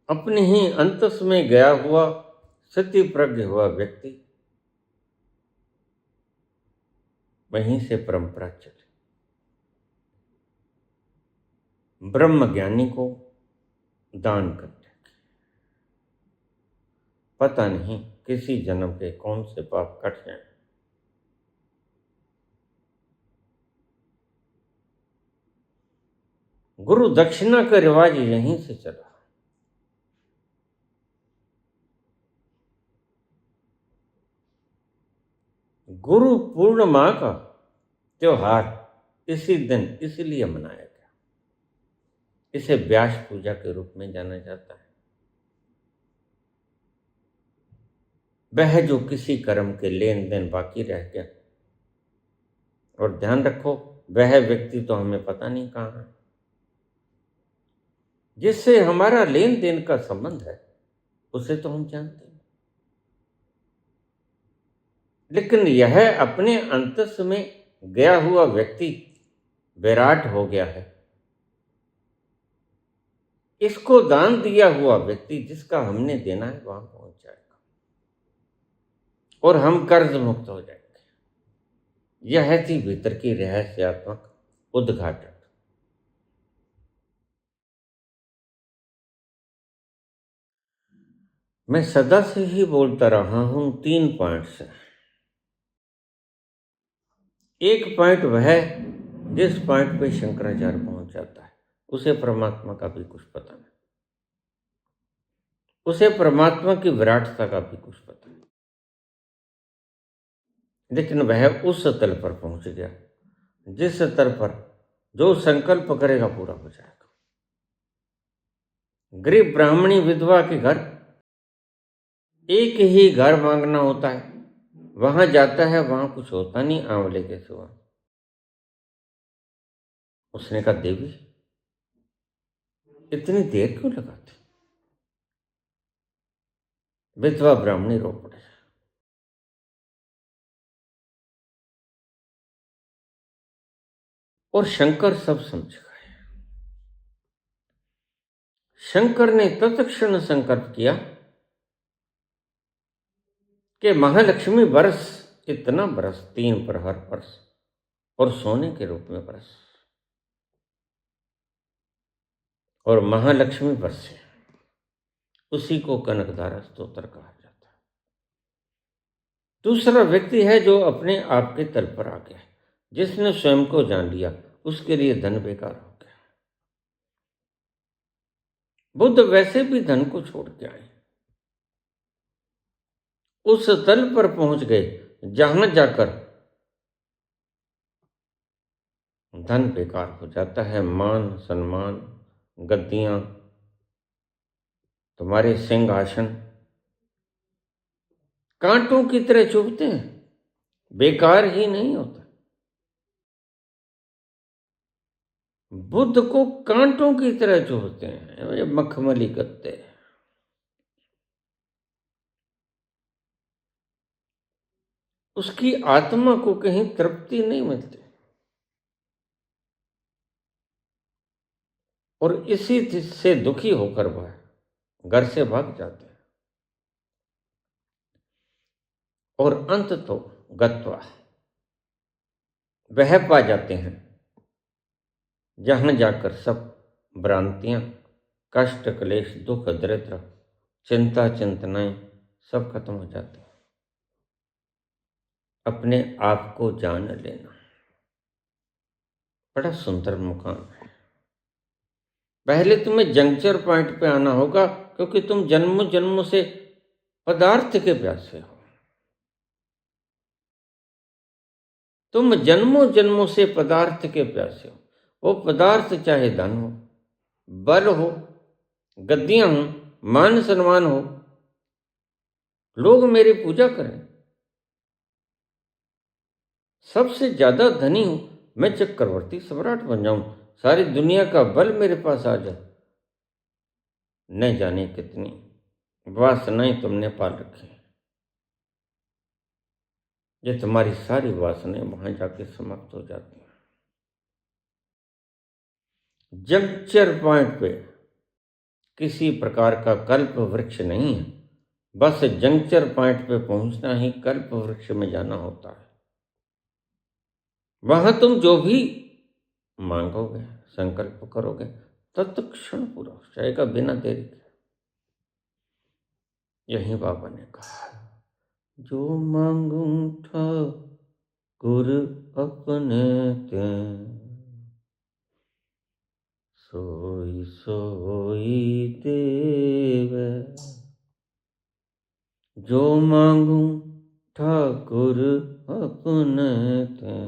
अपने ही अंतस में गया हुआ सत्य प्रज्ञ हुआ व्यक्ति वहीं से परंपरा चली। ब्रह्म ज्ञानी को दान करने की पता नहीं किसी जन्म के कौन से पाप कट जाए। गुरु दक्षिणा का रिवाज यहीं से चला। गुरु पूर्णिमा का त्योहार इसी दिन इसलिए मनाया गया। इसे व्यास पूजा के रूप में जाना जाता है। वह जो किसी कर्म के लेन देन बाकी रह गया, और ध्यान रखो वह व्यक्ति तो हमें पता नहीं कहाँ है, जिससे हमारा लेन देन का संबंध है उसे तो हम जानते हैं, लेकिन यह अपने अंतस में गया हुआ व्यक्ति विराट हो गया है। इसको दान दिया हुआ व्यक्ति जिसका हमने देना है वहां पहुंच जाएगा और हम कर्ज मुक्त हो जाएंगे। यह थी भीतर की रहस्यात्मक उद्घाटन। मैं सदा से ही बोलता रहा हूं 3 पॉइंट से। एक पॉइंट वह जिस पॉइंट पे शंकराचार्य पहुंच जाता है उसे परमात्मा का भी कुछ पता नहीं, उसे परमात्मा की विराटता का भी कुछ पता नहीं, लेकिन वह उस तल पर पहुंच गया जिस तल पर जो संकल्प करेगा पूरा हो जाएगा। गरीब ब्राह्मणी विधवा के घर एक ही घर मांगना होता है, वहां जाता है वहां कुछ होता नहीं आंवले के सिवा। उसने कहा देवी इतनी देर क्यों लगाती? विधवा ब्राह्मणी रो पड़े और शंकर सब समझ गए। शंकर ने तत्क्षण संकल्प किया कि महालक्ष्मी बरस, कितना बरस? 3 प्रहर बरस, और सोने के रूप में बरस, और महालक्ष्मी बरसे उसी को कनकधारा स्तोत्र कहा जाता है। दूसरा व्यक्ति है जो अपने आप के तल पर आ गया, जिसने स्वयं को जान लिया, उसके लिए धन बेकार हो गया। बुद्ध वैसे भी धन को छोड़ के आए, उस तल पर पहुंच गए जहां जाकर धन बेकार हो जाता है। मान सम्मान गद्दियां, तुम्हारे सिंहासन कांटों की तरह चुभते हैं, बेकार ही नहीं होता। बुद्ध को कांटों की तरह चुभते हैं ये मखमली गद्दे। उसकी आत्मा को कहीं तृप्ति नहीं मिलती, और इसी से दुखी होकर वह घर से भाग जाते हैं, और अंत तो गत्वा वह पा जाते हैं जहां जाकर सब भ्रांतियां, कष्ट क्लेश दुख दरिद्र चिंता चिंतनाएं सब खत्म हो जाते हैं। अपने आप को जान लेना बड़ा सुंदर मुकाम है। पहले तुम्हें जंक्चर पॉइंट पे आना होगा, क्योंकि तुम जन्मों जन्मों से पदार्थ के प्यासे हो। तुम जन्मों जन्मों से पदार्थ के प्यासे हो। वो पदार्थ चाहे धन हो, बल हो, गद्दियां हो, मान सम्मान हो, लोग मेरी पूजा करें, सबसे ज्यादा धनी हूं, मैं चक्रवर्ती सम्राट बन जाऊं, सारी दुनिया का बल मेरे पास आ जाए। न जाने कितनी वासनाएं तुमने पाल रखी हैं, ये तुम्हारी सारी वासनाएं वहां जाके समाप्त हो जाती हैं। जंक्चर पॉइंट पे किसी प्रकार का कल्प वृक्ष नहीं है। बस जंक्चर पॉइंट पे पहुंचना ही कल्प वृक्ष में जाना होता है। वहां तुम जो भी मांगोगे, संकल्प करोगे, तत्क्षण पूरा हो जाएगा बिना देरी के। यही बाबा ने कहा, जो मांगूं ठाकुर अपने ते, सोई सोई देवे। जो मांगूं ठाकुर अपने ते,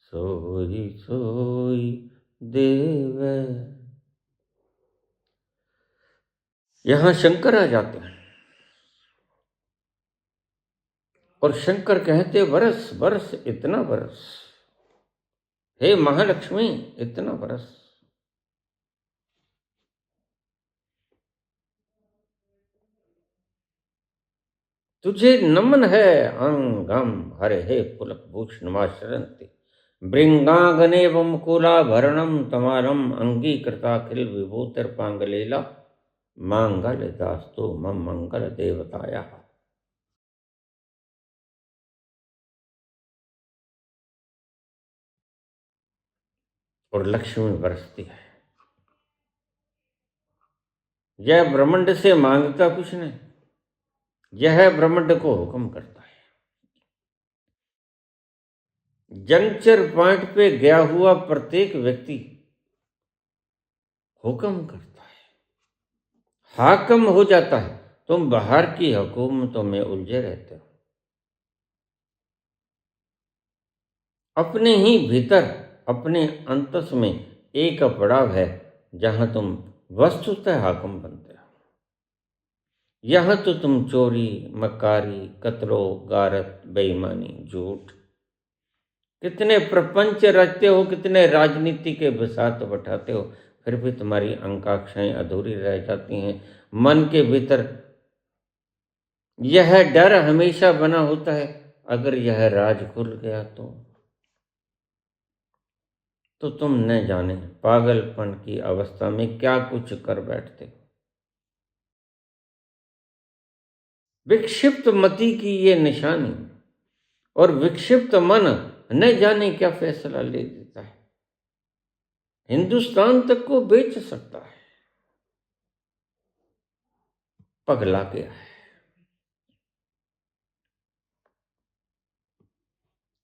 सोई सोई देवे। यहां शंकर आ जाते हैं और शंकर कहते, बरस बरस इतना बरस, हे महालक्ष्मी इतना बरस। तुझे नमन है अंगम हरे हे पुलक भूषणमाशरन्ति, भृंगांगनेवं कुलाभरणं तमालम अंगीकृताखिल विभूतिर्पांगलीला, मांगल्य दास्तु मम मंगल देवताया। और लक्ष्मी बरसती है। यह ब्रह्मांड से मांगता कुछ नहीं, यह ब्रह्मांड को हुक्म करता है। जंक्चर पॉइंट पे गया हुआ प्रत्येक व्यक्ति हुक्म करता है, हाकम हो जाता है। तुम बाहर की हुकूमतों में उलझे रहते हो, अपने ही भीतर अपने अंतस में एक पड़ाव है जहां तुम वस्तुतः हाकम बनते हो। यहां तो तुम चोरी, मकारी, कत्लो गारत, बेईमानी, झूठ, कितने प्रपंच रचते हो, कितने राजनीति के बिसात बैठाते हो, फिर भी तुम्हारी आकांक्षाएं अधूरी रह जाती हैं। मन के भीतर यह डर हमेशा बना होता है, अगर यह राज खुल गया तो तुम न जाने पागलपन की अवस्था में क्या कुछ कर बैठते। विक्षिप्त मति की ये निशानी, और विक्षिप्त मन न जाने क्या फैसला ले देता है, हिंदुस्तान तक को बेच सकता है। पगला गया है,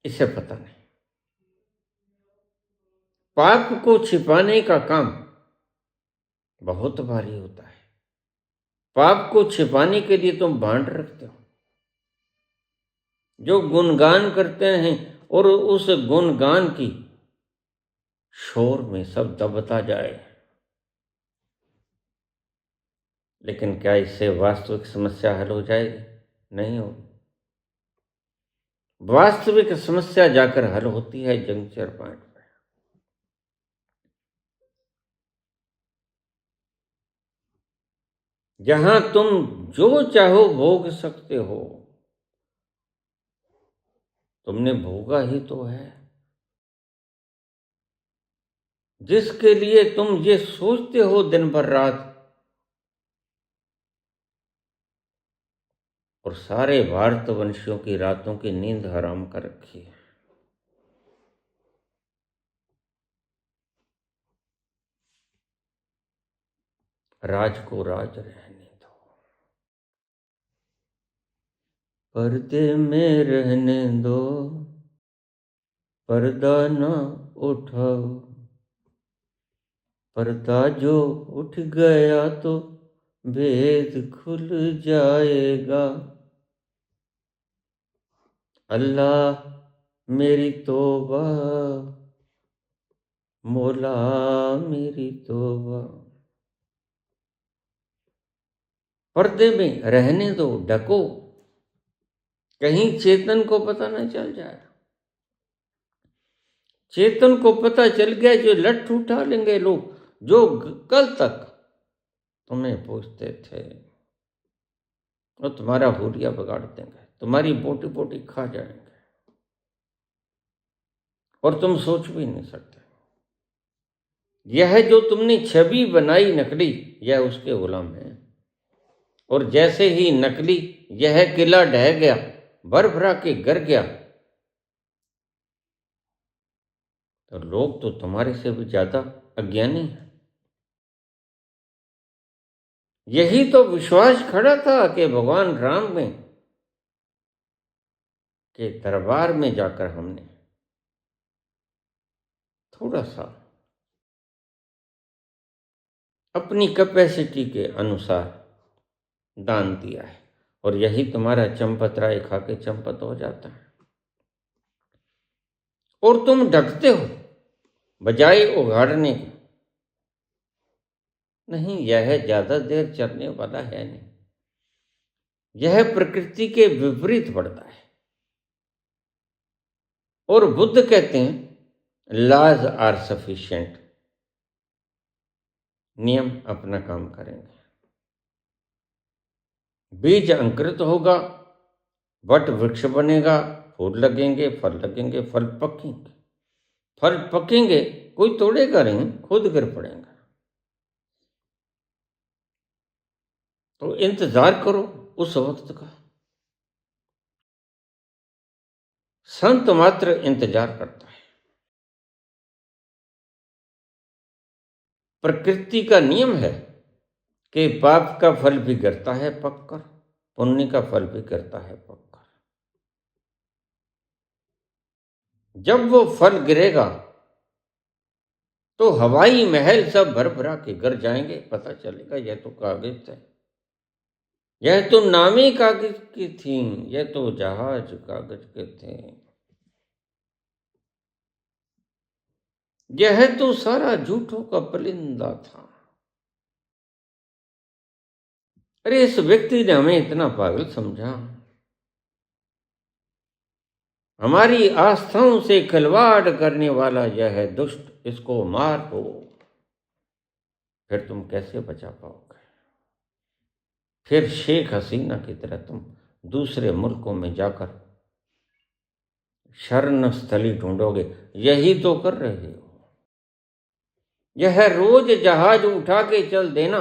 इसे पता नहीं। पाप को छिपाने का काम बहुत भारी होता है। पाप को छिपाने के लिए तुम भांड रखते हो, जो गुणगान करते हैं और उस गुणगान की शोर में सब दबता जाए। लेकिन क्या इससे वास्तविक समस्या हल हो जाएगी? नहीं होगी। वास्तविक समस्या जाकर हल होती है जंक्चर पॉइंट पर, जहां तुम जो चाहो भोग सकते हो। तुमने भोगा ही तो है, जिसके लिए तुम ये सोचते हो दिन भर रात, और सारे भारतवंशियों की रातों की नींद हराम कर रखी है। राज को राज रहने दो, पर्दे में रहने दो, पर्दा न उठाओ। पर्दा जो उठ गया तो भेद खुल जाएगा। अल्लाह मेरी तौबा, मौला मेरी तौबा। पर्दे में रहने दो, ढको, कहीं चेतन को पता न चल जाए। चेतन को पता चल गया, जो लठ उठा लेंगे लोग, जो कल तक तुम्हें पूछते थे, वो तुम्हारा हुलिया बिगाड़ देंगे, तुम्हारी बोटी बोटी खा जाएंगे, और तुम सोच भी नहीं सकते। यह जो तुमने छवि बनाई नकली, यह उसके गुलाम है। और जैसे ही नकली यह किला ढह गया, भर भरा के गिर गया, तो लोग तो तुम्हारे से भी ज्यादा अज्ञानी हैं। यही तो विश्वास खड़ा था कि भगवान राम में के दरबार में जाकर हमने थोड़ा सा अपनी कैपेसिटी के अनुसार दान दिया है, और यही तुम्हारा चंपत राय खा के चंपत हो जाता है। और तुम ढकते हो बजाय उघाड़ने के। नहीं, यह ज्यादा देर चलने वाला है नहीं। यह प्रकृति के विपरीत बढ़ता है। और बुद्ध कहते हैं लॉज आर सफिशिएंट, नियम अपना काम करेंगे। बीज अंकुरित होगा, वट वृक्ष बनेगा, फूल लगेंगे, फल लगेंगे, फल पकेंगे। फल पकेंगे, कोई तोड़ेगा नहीं, खुद गिर पड़ेगा। तो इंतजार करो उस वक्त का। संत मात्र इंतजार करता है। प्रकृति का नियम है कि पाप का फल भी गिरता है पककर, पुण्य का फल भी गिरता है पककर। जब वो फल गिरेगा तो हवाई महल सब भर भरा के गिर जाएंगे। पता चलेगा यह तो कागज थे, यह तो नामी कागज की थी, यह तो जहाज कागज के थे, यह तो सारा झूठों का पलिंदा था। अरे इस व्यक्ति ने हमें इतना पागल समझा। हमारी आस्थाओं से खिलवाड़ करने वाला यह है दुष्ट, इसको मार दो। फिर तुम कैसे बचा पाओगे? फिर शेख हसीना की तरह तुम दूसरे मुल्कों में जाकर शरण स्थली ढूंढोगे। यही तो कर रहे हो। यह रोज जहाज उठा के चल देना,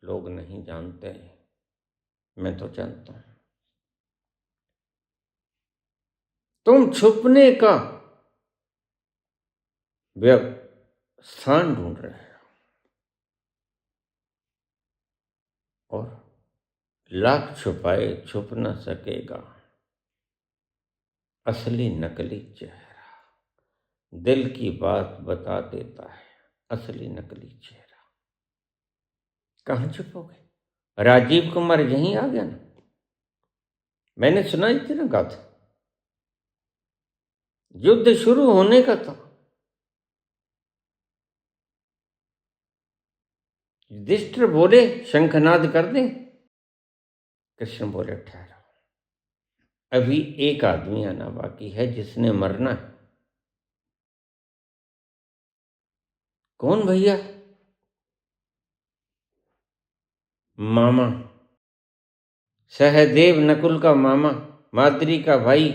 लोग नहीं जानते, मैं तो जानता हूं। तुम छुपने का स्थान ढूंढ रहे हो, और लाख छुपाए छुप न सकेगा असली नकली चेहरा। दिल की बात बता देता है असली नकली चेहरा। कहां छुपोगे? राजीव कुमार यहीं आ गया ना। मैंने सुनाई थी ना गाथा, युद्ध शुरू होने का था। युधिष्ठिर बोले शंखनाद कर दें। कृष्ण बोले ठहरो, अभी एक आदमी आना बाकी है जिसने मरना है। कौन भैया? मामा, सहदेव नकुल का मामा, माद्री का भाई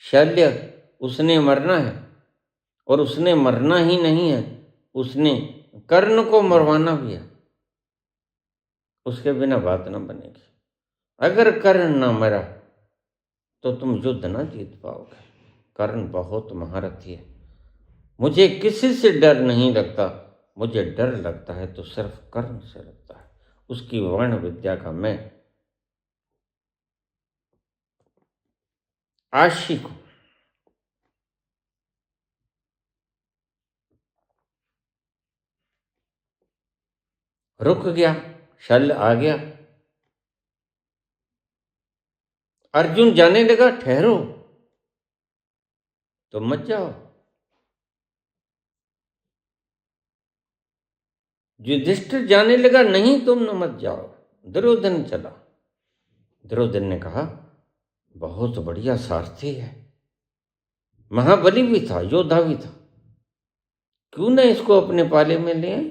शल्य, उसने मरना है। और उसने मरना ही नहीं है, उसने कर्ण को मरवाना भी है। उसके बिना बात न बनेगी। अगर कर्ण ना मरा तो तुम युद्ध ना जीत पाओगे। कर्ण बहुत महारथी है। मुझे किसी से डर नहीं लगता, मुझे डर लगता है तो सिर्फ कर्ण से लगता है। उसकी वर्ण विद्या का मैं आशिक हूं। रुक गया, शल्य आ गया। अर्जुन जाने लगा ठहरो, तो मत जाओ। युधिष्ठिर जाने लगा नहीं तुम न मत जाओ। दुर्योधन चला। दुर्योधन ने कहा बहुत बढ़िया सारथी है, महाबली भी था, योद्धा भी था, क्यों ना इसको अपने पाले में ले आए।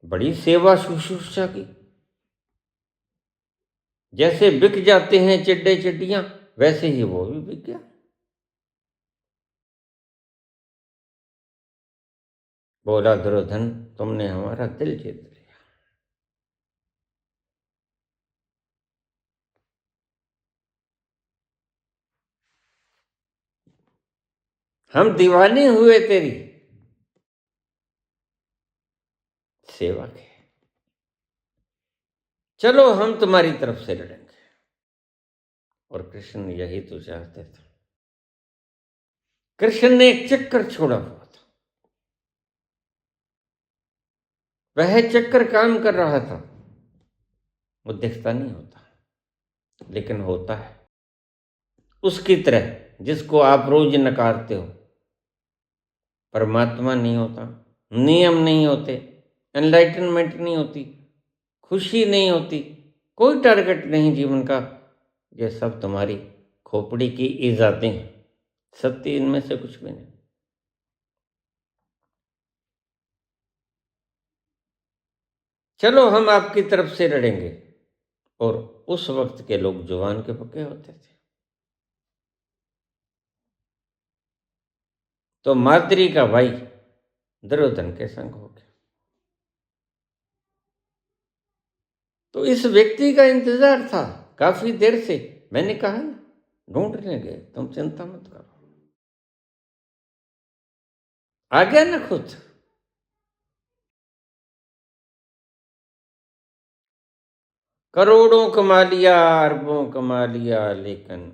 बड़ी सेवा शुश्रूषा की। जैसे बिक जाते हैं चिड्डे चिड्डियां, वैसे ही वो भी विज्ञान। बोला दुर्योधन, तुमने हमारा दिल जीत लिया। हम दीवाने हुए तेरी सेवा के। चलो हम तुम्हारी तरफ से लड़ेंगे। और कृष्ण यही तो चाहते थे। कृष्ण ने एक चक्कर छोड़ा हुआ था, वह चक्कर काम कर रहा था। वो दिखता नहीं होता, लेकिन होता है। उसकी तरह जिसको आप रोज नकारते हो। परमात्मा नहीं होता, नियम नहीं होते, एनलाइटनमेंट नहीं होती, खुशी नहीं होती, कोई टारगेट नहीं जीवन का। ये सब तुम्हारी खोपड़ी की ईजादें हैं, सत्य इनमें से कुछ भी नहीं। चलो हम आपकी तरफ से लड़ेंगे। और उस वक्त के लोग जुबान के पक्के होते थे। तो माद्री का भाई दुर्योधन के संग हो गया। तो इस व्यक्ति का इंतजार था काफी देर से। मैंने कहा ना, ढूंढ लेंगे, तुम चिंता मत करो। आ गया ना खुद। करोड़ों कमा लिया, अरबों कमा लिया, लेकिन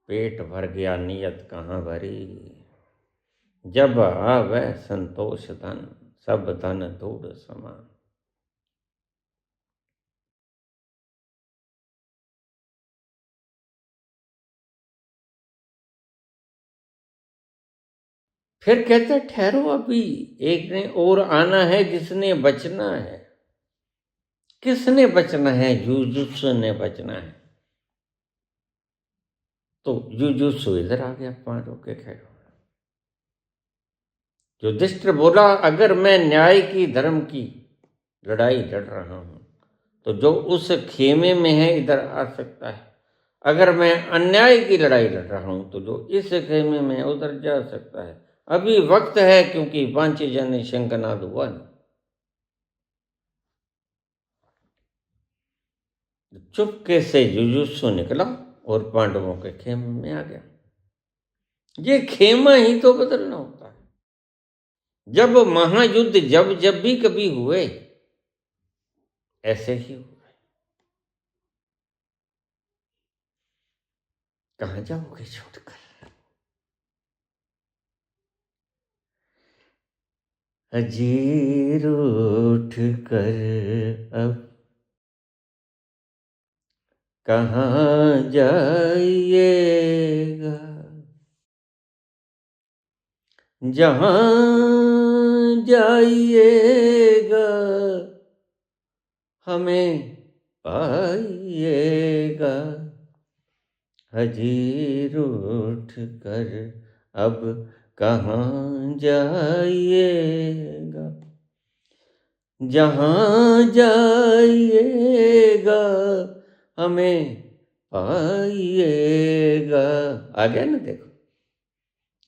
पेट भर गया, नियत कहाँ भरी। जब आवे संतोष धन, सब धन धूड़ समान। फिर कहते ठहरो, अभी एक ने और आना है जिसने बचना है। किसने बचना है? युजुत्सु ने बचना है। तो युजुत्सु इधर आ गया पांडवों के खेल। युधिष्ठिर बोला, अगर मैं न्याय की धर्म की लड़ाई लड़ रहा हूं तो जो उस खेमे में है इधर आ सकता है। अगर मैं अन्याय की लड़ाई लड़ रहा हूं तो जो इस खेमे में है उधर जा सकता है। अभी वक्त है, क्योंकि पांचे जन शंखनाद हुआ नहीं। चुपके से युयुत्सु निकला और पांडवों के खेमे में आ गया। ये खेमा ही तो बदलना होता है। जब महायुद्ध जब जब भी कभी हुए, ऐसे ही हुए। कहां जाओगे छोड़कर? अजीर उठ कर अब कहाँ जाइएगा। जहाँ जाइएगा हमें पाइएगा। हजीर उठ कर अब कहाँ जाइएगा। जहाँ जाइएगा हमें पाइएगा। आ गया ना, देखो,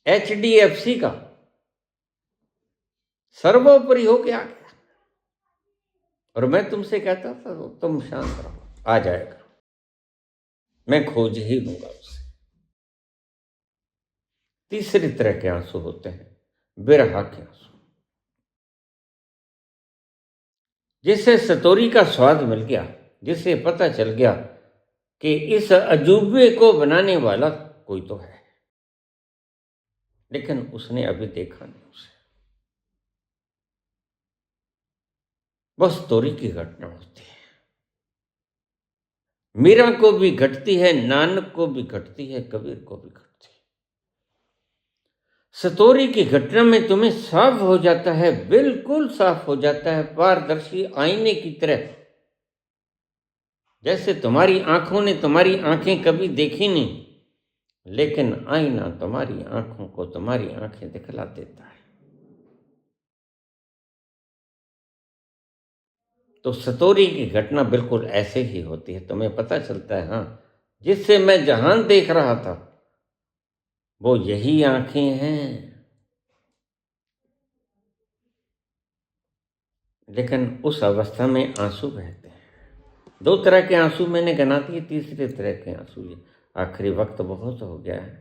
HDFC का सर्वोपरि हो गया। और मैं तुमसे कहता था तो तुम शांत रहो, आ जाएगा, मैं खोज ही लूंगा उसे। तीसरी तरह के आंसू होते हैं बिरहा के आंसू। जिसे सतोरी का स्वाद मिल गया, जिसे पता चल गया कि इस अजूबे को बनाने वाला कोई तो है, लेकिन उसने अभी देखा नहीं उसे। बस तोरी की घटना होती है। मीरा को भी घटती है, नानक को भी घटती है, कबीर को भी घटती है। सतोरी की घटना में तुम्हें साफ हो जाता है, बिल्कुल साफ हो जाता है, पारदर्शी आईने की तरह। जैसे तुम्हारी आंखों ने तुम्हारी आंखें कभी देखी नहीं, लेकिन आईना तुम्हारी आंखों को तुम्हारी आंखें दिखला देता है। तो सतोरी की घटना बिल्कुल ऐसे ही होती है। तुम्हें पता चलता है, हाँ जिससे मैं जहान देख रहा था, वो यही आंखें हैं। लेकिन उस अवस्था में आंसू बहते हैं। 2 तरह के आंसू मैंने गिना दिए, तीसरे तरह के आंसू ये। आखिरी वक्त बहुत हो गया है।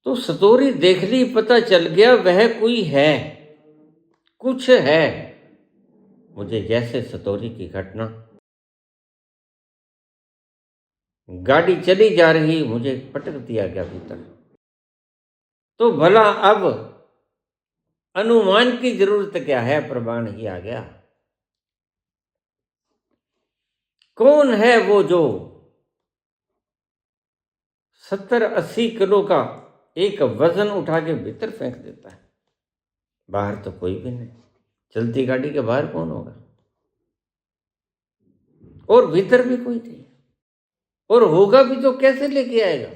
तो सतोरी देख ली, पता चल गया वह कोई है, कुछ है। मुझे जैसे सतोरी की घटना, गाड़ी चली जा रही, मुझे पटक दिया गया भीतर। तो भला अब अनुमान की जरूरत क्या है, प्रमाण ही आ गया। कौन है वो जो 70-80 किलो का एक वजन उठा के भीतर फेंक देता है? बाहर तो कोई भी नहीं, चलती गाड़ी के बाहर कौन होगा, और भीतर भी कोई नहीं, और होगा भी तो कैसे लेके आएगा?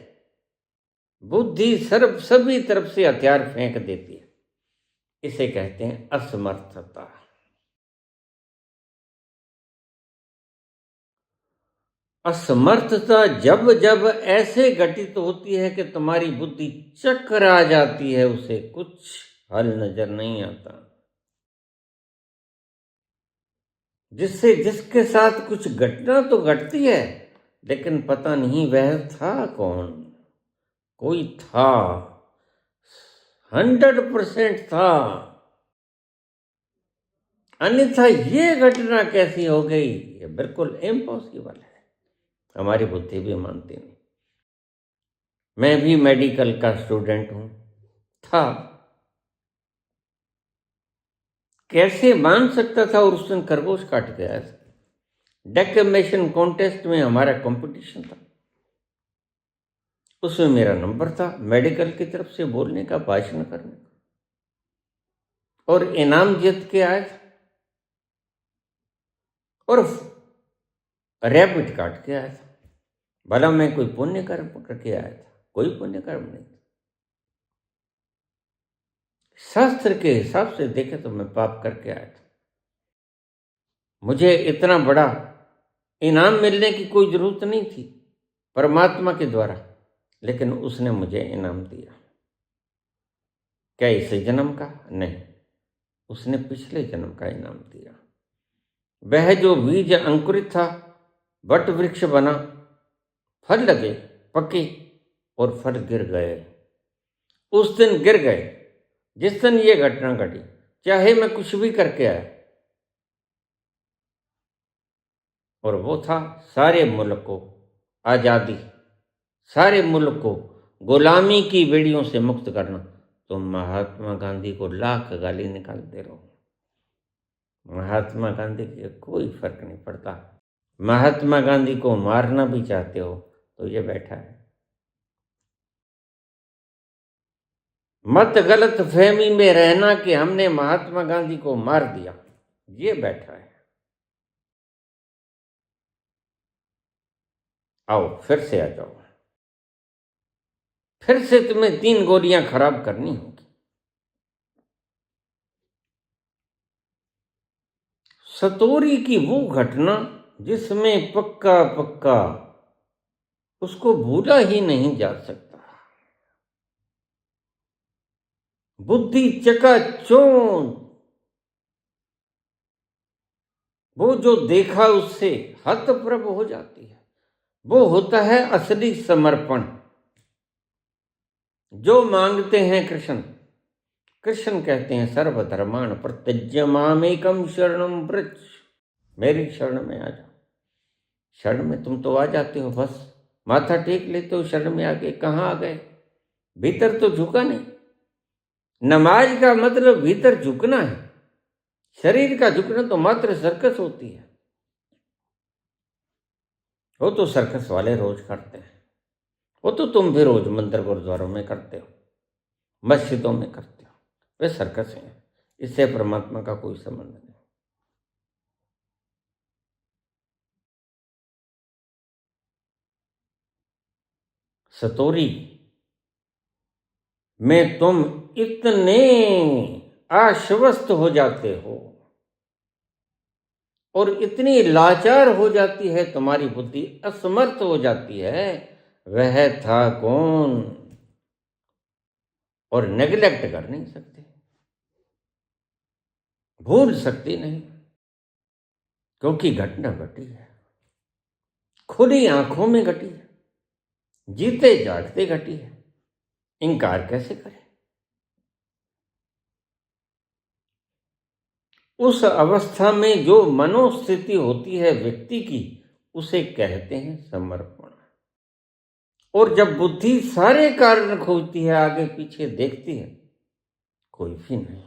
बुद्धि सर्व सभी तरफ से हथियार फेंक देती है। इसे कहते हैं असमर्थता। असमर्थता जब जब ऐसे घटित होती है कि तुम्हारी बुद्धि चक्कर आ जाती है, उसे कुछ हल नजर नहीं आता, जिससे जिसके साथ कुछ घटना तो घटती है, लेकिन पता नहीं वह था कौन। कोई था, 100% था, अन्यथा ये घटना कैसी हो गई, ये बिल्कुल इम्पॉसिबल है। हमारी बुद्धि भी मानती नहीं। मैं भी मेडिकल का स्टूडेंट हूं, था, कैसे मान सकता था? और उस दिन खरगोश काट के आया था। डेक्लेमेशन कॉन्टेस्ट में हमारा कंपटीशन था, उसमें मेरा नंबर था, मेडिकल की तरफ से बोलने का, भाषण करने का, और इनाम जीत के आया था, और रैबिट काट के आया था। भला मैं कोई पुण्य कर्म करके आया था? कोई पुण्य कर्म नहीं था। शास्त्र के हिसाब से देखे तो मैं पाप करके आया था। मुझे इतना बड़ा इनाम मिलने की कोई जरूरत नहीं थी परमात्मा के द्वारा, लेकिन उसने मुझे इनाम दिया। क्या इस जन्म का? नहीं, उसने पिछले जन्म का इनाम दिया। वह जो बीज अंकुरित था, वट वृक्ष बना, फल लगे, पके, और फल गिर गए। उस दिन गिर गए जिस दिन ये घटना घटी, चाहे मैं कुछ भी करके आया। और वो था सारे मुल्क को आज़ादी, सारे मुल्क को गुलामी की बेड़ियों से मुक्त करना। तो महात्मा गांधी को लाख गाली निकालते रहो, महात्मा गांधी के कोई फर्क नहीं पड़ता। महात्मा गांधी को मारना भी चाहते हो तो ये बैठा है। मत गलत फहमी में रहना कि हमने महात्मा गांधी को मार दिया, ये बैठा है। आओ फिर से आ जाओ, फिर से तुम्हें 3 गोलियां खराब करनी होगी। सतोरी की वो घटना जिसमें पक्का पक्का उसको भूला ही नहीं जा सकता। बुद्धि चकाचौंध, वो जो देखा उससे हतप्रभ हो जाती है। वो होता है असली समर्पण। जो मांगते हैं कृष्ण, कृष्ण कहते हैं सर्वधर्मान् परित्यज्य मामेकं शरणं व्रज। मेरी शरण में आ जाओ। शरण में तुम तो आ जाते हो, बस माथा टेक लेते हो, शरण में आके कहाँ आ गए? भीतर तो झुका नहीं। नमाज का मतलब भीतर झुकना है। शरीर का झुकना तो मात्र सर्कस होती है। वो तो सर्कस वाले रोज करते हैं, वो तो तुम भी रोज मंदिर गुरुद्वारों में करते हो, मस्जिदों में करते हो। वे सर्कस हैं, इससे परमात्मा का कोई संबंध नहीं। सतोरी में तुम इतने आश्वस्त हो जाते हो और इतनी लाचार हो जाती है, तुम्हारी बुद्धि असमर्थ हो जाती है, वह था कौन, और नेग्लेक्ट कर नहीं सकते, भूल सकती नहीं, क्योंकि घटना घटी है, खुली आंखों में घटी है, जीते जागते घटी है, इनकार कैसे करें। उस अवस्था में जो मनोस्थिति होती है व्यक्ति की, उसे कहते हैं समर्पण। और जब बुद्धि सारे कारण खोजती है, आगे पीछे देखती है, कोई भी नहीं,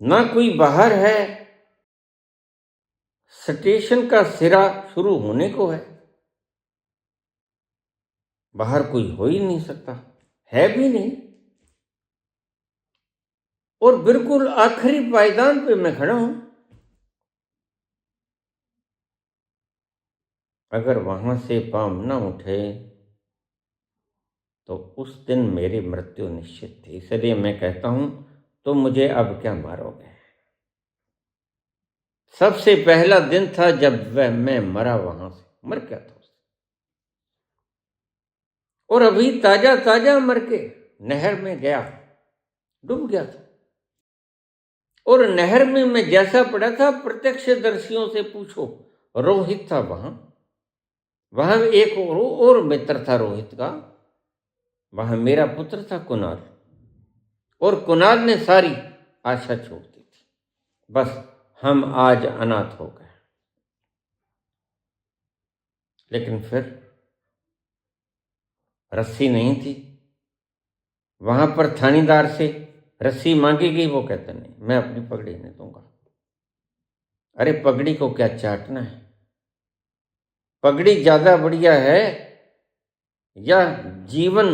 ना कोई बाहर है, स्टेशन का सिरा शुरू होने को है, बाहर कोई हो ही नहीं सकता, है भी नहीं, और बिल्कुल आखिरी पायदान पे मैं खड़ा हूं। अगर वहां से पांव न उठे तो उस दिन मेरी मृत्यु निश्चित थी। इसलिए मैं कहता हूं, तो मुझे अब क्या मारोगे। सबसे पहला दिन था जब मैं मरा, वहां से मर गया था, और अभी ताजा ताजा मर के नहर में गया, डूब गया था, और नहर में मैं जैसा पड़ा था, प्रत्यक्षदर्शियों से पूछो, रोहित था वहां एक और मित्र था रोहित का, वहां मेरा पुत्र था कुणाल, और कुणाल ने सारी आशा छोड़ दी थी, बस हम आज अनाथ हो गए। लेकिन फिर रस्सी नहीं थी, वहां पर थानेदार से रस्सी मांगी गई, वो कहता नहीं, मैं अपनी पगड़ी नहीं दूंगा। अरे पगड़ी को क्या चाटना है, पगड़ी ज्यादा बढ़िया है या जीवन।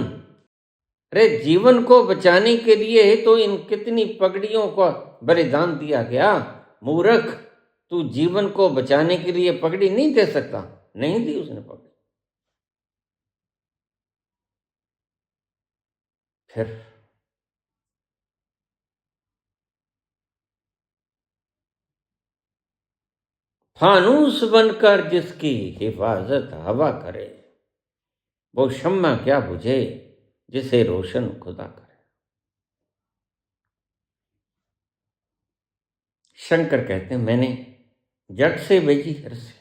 अरे जीवन को बचाने के लिए तो इन कितनी पगड़ियों का बलिदान दिया गया। मूर्ख, तू जीवन को बचाने के लिए पगड़ी नहीं दे सकता। नहीं दी उसने पगड़ी। फिर फानूस बनकर जिसकी हिफाजत हवा करे, वो शम्मा क्या बुझे जिसे रोशन खुदा करे। शंकर कहते हैं, मैंने जट से भेजी रस्सी,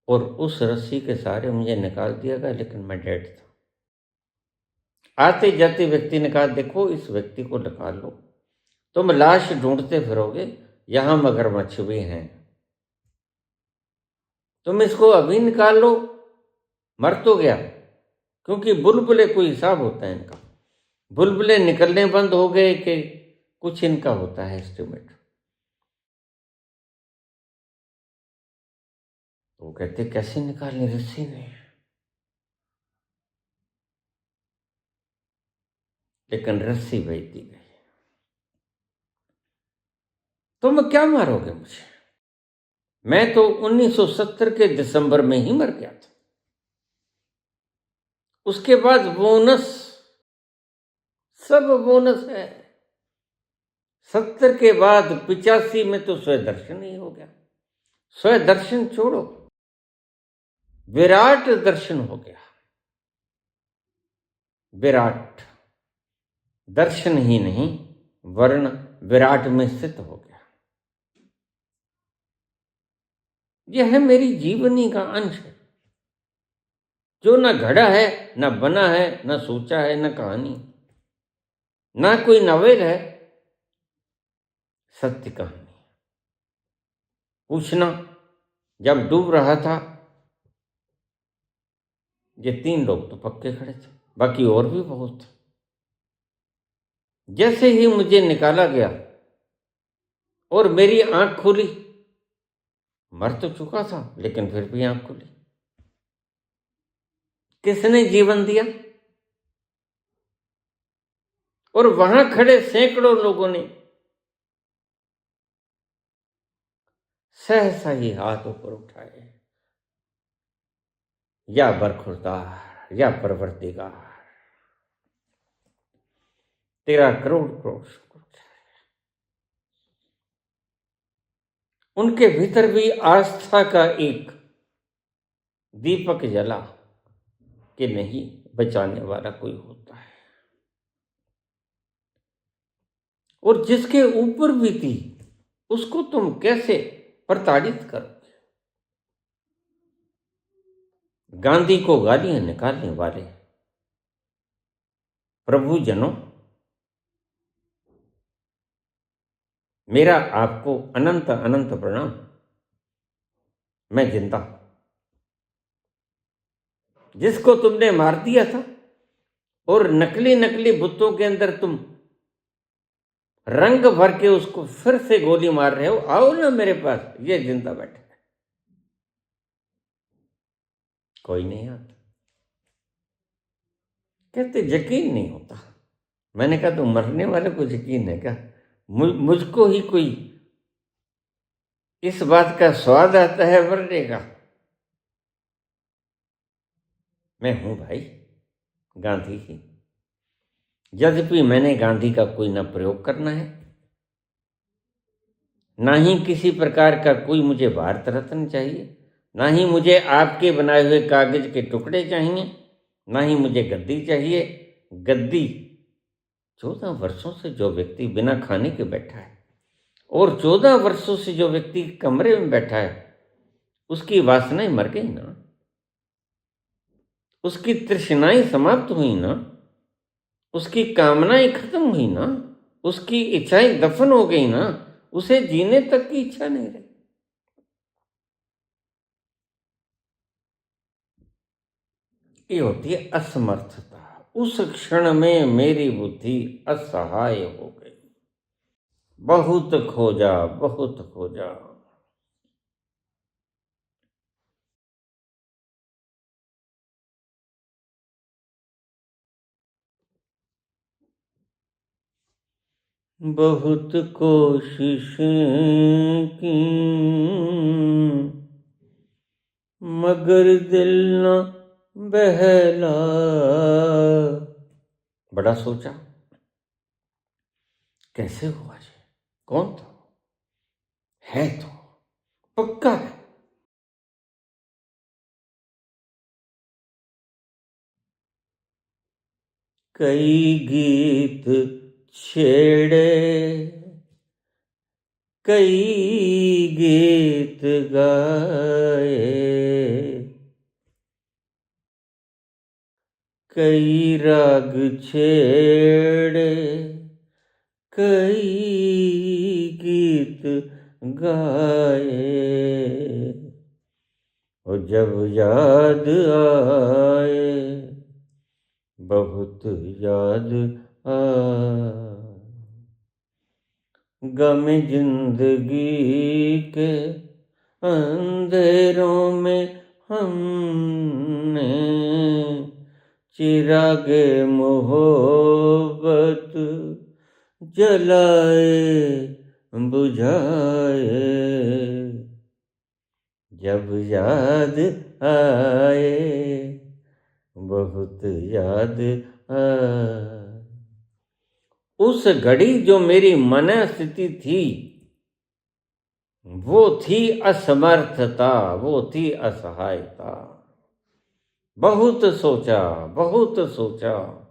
और उस रस्सी के सहारे मुझे निकाल दिया गया, लेकिन मैं डेड था। आते जाते व्यक्ति ने कहा, देखो इस व्यक्ति को निकाल लो, तुम लाश ढूंढते फिरोगे, यहां मगरमच्छ भी हैं, तुम इसको अभी निकाल लो, मर तो गया। क्योंकि बुलबुले कोई हिसाब होता है इनका, बुलबुले निकलने बंद हो गए कि कुछ इनका होता है एस्टिमेट। तो कहते कैसे निकालने, रस्सी नहीं, लेकिन रस्सी भेज दी गई। तुम क्या मारोगे मुझे, मैं तो 1970 के दिसंबर में ही मर गया था। उसके बाद बोनस, सब बोनस है। 70 के बाद 85 में तो स्वदर्शन ही हो गया। स्वदर्शन छोड़ो, विराट दर्शन हो गया। विराट दर्शन ही नहीं, वर्ण विराट में स्थित हो गया। यह है मेरी जीवनी का अंश, जो न घड़ा है, न बना है, न सोचा है, न कहानी, ना कोई नॉवेल है, सत्य कहानी। पूछना, जब डूब रहा था, ये 3 लोग तो पक्के खड़े थे, बाकी और भी बहुत थे। जैसे ही मुझे निकाला गया और मेरी आंख खुली, मर तो चुका था लेकिन फिर भी आंख खुली। किसने जीवन दिया? और वहां खड़े सैकड़ों लोगों ने सहसा ही हाथ ऊपर उठाए, या बरखुरदार, या परवरदिगार, तेरा करोड़ करोड़ शुक्र। उनके भीतर भी आस्था का एक दीपक जला कि नहीं, बचाने वाला कोई होता है। और जिसके ऊपर बीती उसको तुम कैसे प्रताड़ित करोगे? गांधी को गालियां निकालने वाले प्रभु जनों, मेरा आपको अनंत अनंत प्रणाम। मैं जिंदा हूं। जिसको तुमने मार दिया था और नकली नकली बुतों के अंदर तुम रंग भर के उसको फिर से गोली मार रहे हो, आओ ना मेरे पास, ये जिंदा बैठा है। कोई नहीं आता। कहते यकीन नहीं होता। मैंने कहा तो मरने वाले को यकीन है क्या? मुझको ही कोई इस बात का स्वाद आता है मरने का? मैं हूं भाई गांधी ही। यद्यपि मैंने गांधी का कोई ना प्रयोग करना है, ना ही किसी प्रकार का कोई मुझे भारत रत्न चाहिए, ना ही मुझे आपके बनाए हुए कागज के टुकड़े चाहिए, ना ही मुझे गद्दी चाहिए। गद्दी 14 वर्षों से जो व्यक्ति बिना खाने के बैठा है और 14 वर्षों से जो व्यक्ति कमरे में बैठा है, उसकी वासनाएं मर गई ना, उसकी तृष्णाएं समाप्त हुई ना, उसकी कामनाएं खत्म हुई ना, उसकी इच्छाएं दफन हो गई ना, उसे जीने तक की इच्छा नहीं रही। ये होती है असमर्थता। उस क्षण में मेरी बुद्धि असहाय हो गई। बहुत खोजा, बहुत खोजा। बहुत कोशिशें की मगर दिल न बहला। बड़ा सोचा, कैसे हुआ जी? कौन था? है तो पक्का है। कई गीत छेड़े, कई गीत गाए, कई राग छेड़े, कई गीत गाए। और जब याद आए, बहुत याद आए, गम जिंदगी के अंधेरों में हमने चिरागे मोहब्बत जलाए बुझाए। जब याद आए, बहुत याद आए। उस घड़ी जो मेरी मन स्थिति थी, वो थी असमर्थता, वो थी असहायता। बहुत सोचा, बहुत सोचा,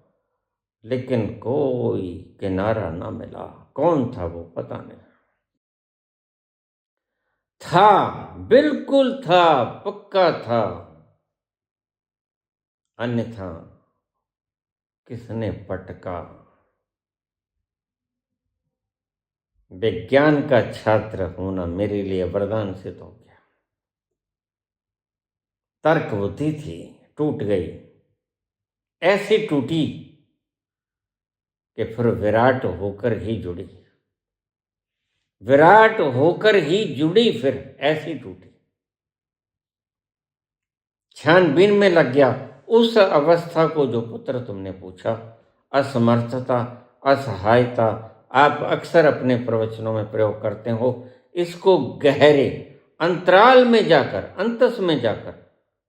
लेकिन कोई किनारा ना मिला। कौन था वो पता नहीं। था, बिल्कुल था, पक्का था। अन्यथा किसने पटका? विज्ञान का छात्र होना मेरे लिए वरदान सिद्ध हो गया। तर्क बुद्धि थी, टूट गई। ऐसी टूटी कि फिर विराट होकर ही जुड़ी। विराट होकर ही जुड़ी, फिर ऐसी टूटी। छानबीन में लग गया उस अवस्था को जो पुत्र तुमने पूछा, असमर्थता, असहायता। आप अक्सर अपने प्रवचनों में प्रयोग करते हो। इसको गहरे अंतराल में जाकर, अंतस में जाकर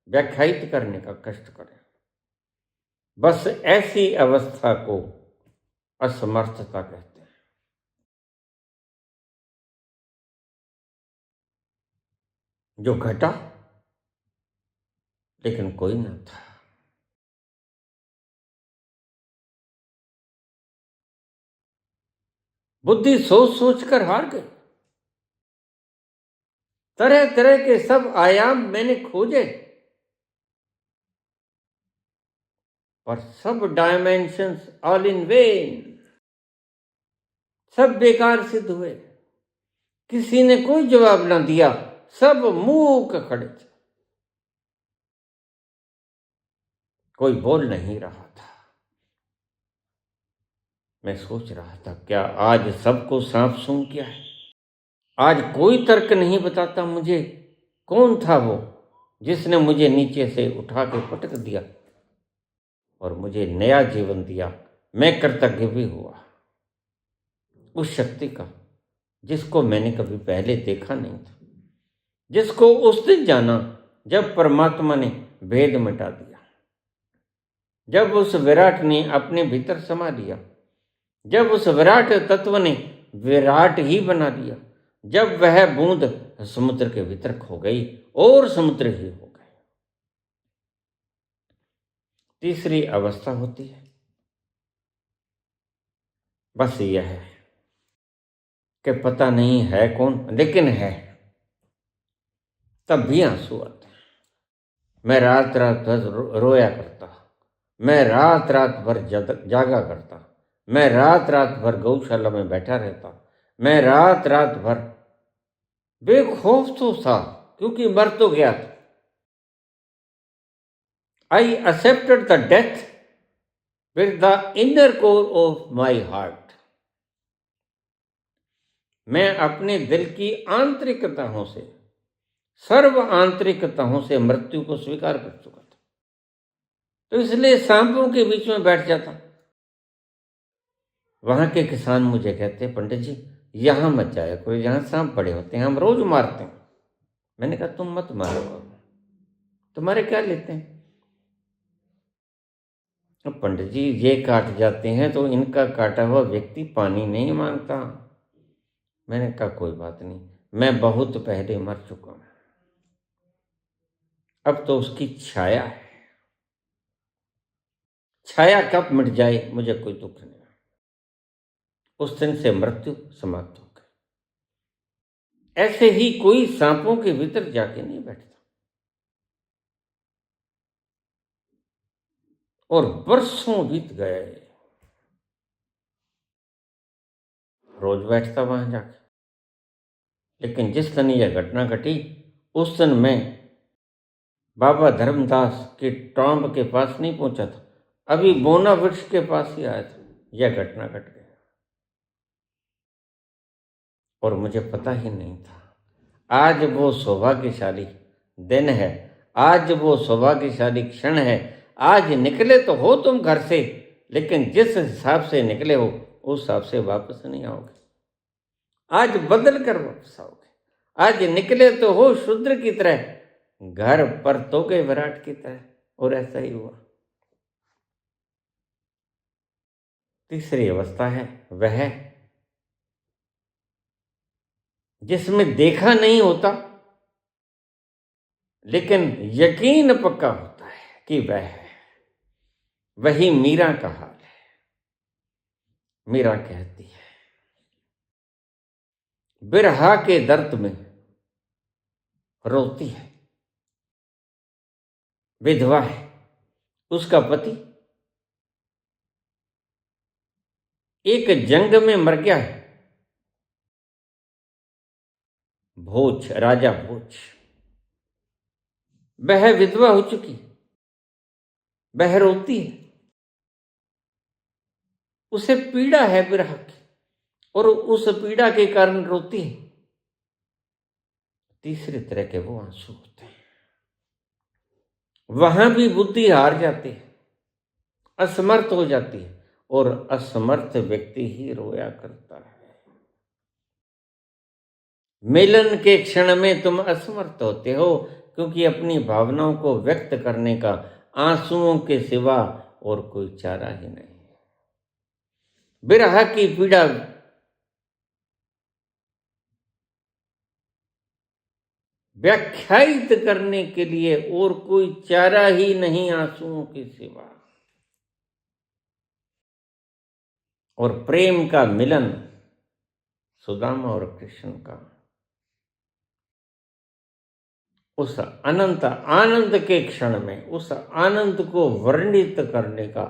व्याख्यायित करने का कष्ट करें। बस ऐसी अवस्था को असमर्थता कहते हैं। जो घटा लेकिन कोई ना था। बुद्धि सोच सोच कर हार गई। तरह तरह के सब आयाम मैंने खोजे, पर सब डायमेंशंस ऑल इन वेन, सब बेकार सिद्ध हुए। किसी ने कोई जवाब ना दिया, सब मूक खड़े थे। कोई बोल नहीं रहा था। मैं सोच रहा था, क्या आज सबको सांप सूंघ गया है? आज कोई तर्क नहीं बताता मुझे कौन था वो जिसने मुझे नीचे से उठा के पटक दिया और मुझे नया जीवन दिया। मैं कृतज्ञ भी हुआ उस शक्ति का जिसको मैंने कभी पहले देखा नहीं था, जिसको उस दिन जाना जब परमात्मा ने भेद मिटा दिया, जब उस विराट ने अपने भीतर समा लिया, जब उस विराट तत्व ने विराट ही बना दिया, जब वह बूंद समुद्र के भीतर खो गई और समुद्र ही हो गए। तीसरी अवस्था होती है, बस यह है कि पता नहीं है कौन, लेकिन है। तब भी आंसू आते हैं। मैं रात रात भर रोया करता, मैं रात रात भर जागा करता, मैं रात रात भर गौशाला में बैठा रहता, मैं रात रात भर बेखौफ तो था क्योंकि मर तो गया था। I accepted the death with the inner core of my heart. मैं अपने दिल की आंतरिकताओं से, सर्व आंतरिकताओं से मृत्यु को स्वीकार कर चुका था। तो इसलिए सांपों के बीच में बैठ जाता। वहां के किसान मुझे कहते, पंडित जी यहां मत जाया कोई, यहां सांप पड़े होते हैं, हम रोज मारते हैं। मैंने कहा तुम मत मारो, तुम्हारे क्या लेते हैं? पंडित जी ये काट जाते हैं तो इनका काटा हुआ व्यक्ति पानी नहीं मांगता। मैंने कहा कोई बात नहीं, मैं बहुत पहले मर चुका हूं, अब तो उसकी छाया है। छाया कब मिट जाए मुझे कोई दुख नहीं। उस दिन से मृत्यु समाप्त हो गई। ऐसे ही कोई सांपों के भीतर जाके नहीं बैठता। और वर्षों बीत गए, रोज बैठता वहां जाके। लेकिन जिस दिन यह घटना घटी उस दिन मैं बाबा धर्मदास के टॉम्ब के पास नहीं पहुंचा था, अभी बोना वृक्ष के पास ही आया था। यह घटना घट गई और मुझे पता ही नहीं था। आज वो सौभाग्यशाली दिन है, आज वो सौभाग्यशाली क्षण है। आज निकले तो हो तुम घर से, लेकिन जिस हिसाब से निकले हो उस हिसाब से वापस नहीं आओगे। आज बदल कर वापस आओगे। आज निकले तो हो शूद्र की तरह, घर पर तो गए विराट की तरह। और ऐसा ही हुआ। तीसरी अवस्था है वह जिसमें देखा नहीं होता लेकिन यकीन पक्का होता है कि वह है। वही मीरा का हाल है। मीरा कहती है, बिरहा के दर्द में रोती है। विधवा है, उसका पति एक जंग में मर गया है। भोज, राजा भोज, वह विधवा हो चुकी, वह रोती है। उसे पीड़ा है विरह की और उस पीड़ा के कारण रोती है। तीसरे तरह के वो आंसू होते हैं। वहां भी बुद्धि हार जाती है, असमर्थ हो जाती है और असमर्थ व्यक्ति ही रोया करता है। मिलन के क्षण में तुम असमर्थ होते हो क्योंकि अपनी भावनाओं को व्यक्त करने का आंसुओं के सिवा और कोई चारा ही नहीं। विरह की पीड़ा व्याख्यायित करने के लिए और कोई चारा ही नहीं आंसुओं के सिवा। और प्रेम का मिलन सुदामा और कृष्ण का, उस अनंत आनंद के क्षण में उस आनंद को वर्णित करने का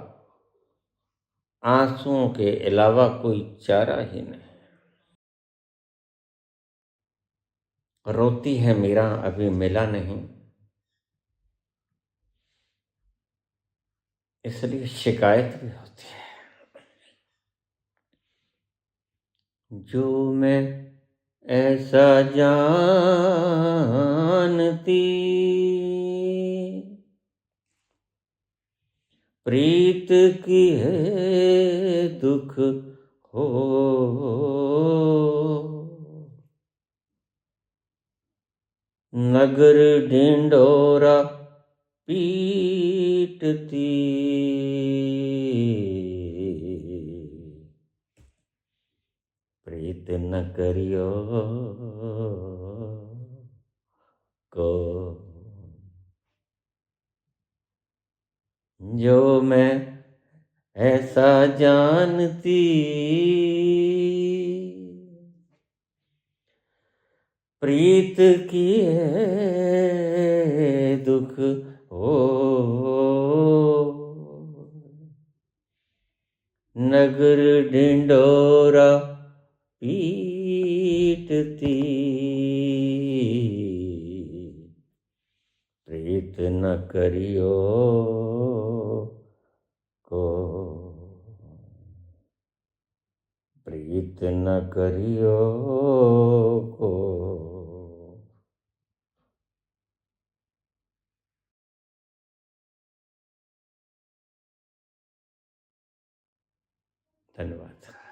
आंसुओं के अलावा कोई चारा ही नहीं। रोती है मीरा अभी मिला नहीं, इसलिए शिकायत भी होती है। जो मैं ऐसा जानती, प्रीत की है दुख हो, नगर ढिंढोरा पीटती, प्रीत न करियो को। जो मैं ऐसा जानती, प्रीत की है दुख हो, नगर ढिंढोरा पीटती, प्रीत न करियो को, प्रीत न करियो को। धन्यवाद।